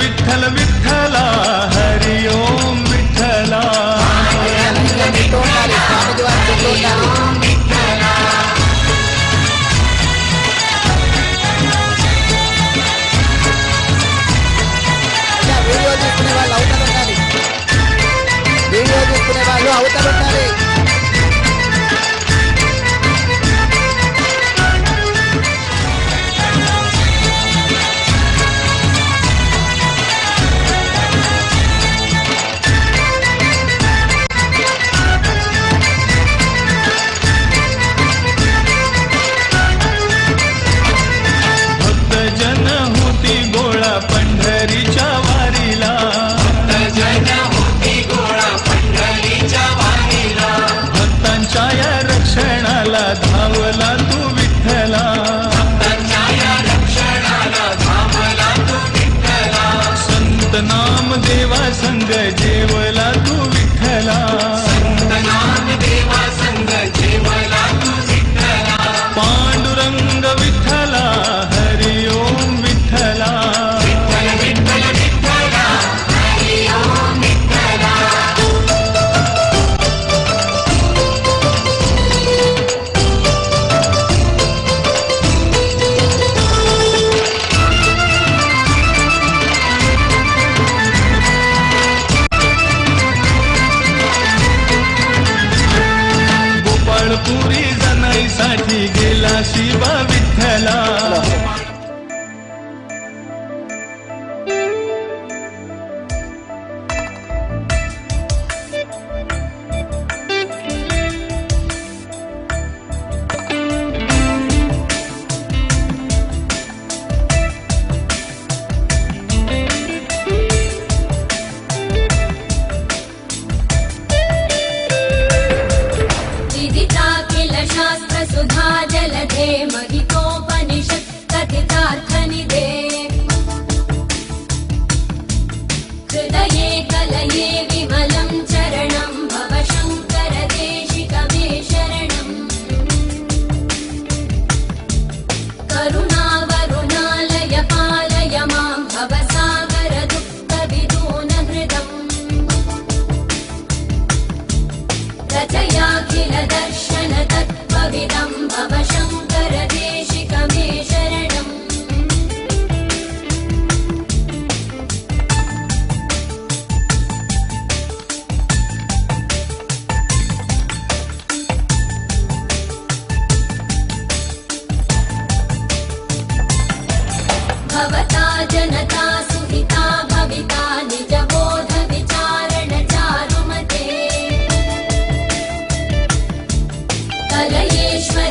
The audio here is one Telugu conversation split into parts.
विठ्ठल विठ्ठला हरि ओम विठ्ठला వీడియో తీసుకునే వాళ్ళు అవతల ఉండాలి. भक्तजन होती गोळा पंढरीच्या वारीला भक्तांच्या या रक्षणाला धावला तू विठ्ठला संत नाम देवा संग जेवला तू विठ्ठला पांडुरंग विठ्ठला हरि ओम विठ्ठला गोपाळपुरी जनाईसाठी गेला शिवा विठ्ठला शास्त्र सुधा जलधे महितोपनिषत् कथितार्थनिधे हृदये कलये विमलं चरणं भव शङ्कर देशिकमे शरणम् करुणावरुणालय पालय मां भवसागर दुःखविदून हृदम् रचयाखिल दर्शन तत्त्वविदं भव शङ्कर देशिकमे शरणम् भवता जनता सुहिता भविता निजबोध विचारण चारुमते कलयेश्वर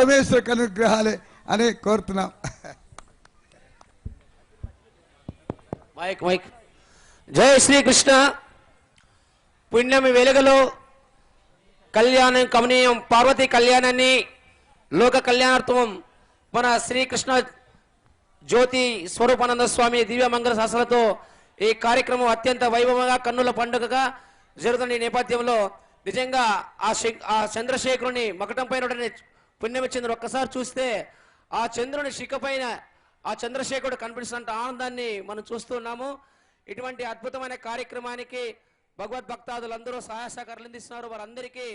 పరమేశ్వర అనుగ్రహాలే అని కోరుతున్నాం. Mic mic. జై శ్రీకృష్ణ. పుణ్యమి వెలుగులో కళ్యాణం కమనీయం పార్వతీ కళ్యాణాన్ని లోక కళ్యాణార్థం మన శ్రీకృష్ణ జ్యోతి స్వరూపానంద స్వామి దివ్య మంగళ శాస్త్రాలతో ఈ కార్యక్రమం అత్యంత వైభవంగా కన్నుల పండుగగా జరుగుతున్న ఈ నేపథ్యంలో నిజంగా ఆ చంద్రశేఖరుని మకటం పైన పుణ్యమిచ్చింది ఒక్కసారి చూస్తే ఆ చంద్రుని శిఖ పైన ఆ చంద్రశేఖరుడు కనిపిస్తున్న ఆనందాన్ని మనం చూస్తున్నాము. ఇటువంటి అద్భుతమైన కార్యక్రమానికి భగవద్భక్తాదులందరూ సహాయ సహకారాలు అందిస్తున్నారు. వారందరికీ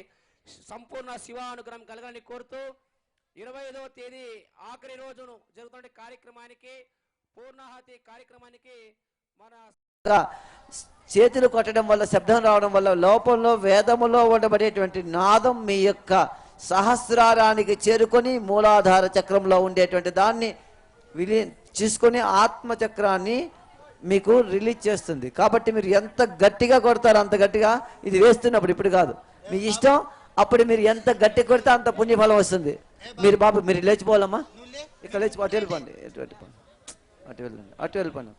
సంపూర్ణ శివ అనుగ్రహం కలగాలని కోరుతూ 25వ తేదీ ఆఖరి రోజును జరుగుతున్న కార్యక్రమానికి పూర్ణాహతి కార్యక్రమానికి మన చేతులు కొట్టడం వల్ల శబ్దం రావడం వల్ల లోపంలో వేదములో ఉండబడేటువంటి నాదం మీ యొక్క సహస్రారానికి చేరుకొని మూలాధార చక్రంలో ఉండేటువంటి దాన్ని చూసుకొని ఆత్మచక్రాన్ని మీకు రిలీజ్ చేస్తుంది. కాబట్టి మీరు ఎంత గట్టిగా కొడతారో అంత గట్టిగా, ఇది వేస్తున్నప్పుడు ఇప్పుడు కాదు, మీ ఇష్టం. అప్పుడు మీరు ఎంత గట్టి కొడితే అంత పుణ్యఫలం వస్తుంది. మీరు బాబు మీరు లేచిపోవాలమ్మా, ఇక్కడ లేచిపో, అటు వెళ్ళిపోండి, అటు వెళ్ళిపోండి, అటు వెళ్ళండి, అటు వెళ్ళిపోండి.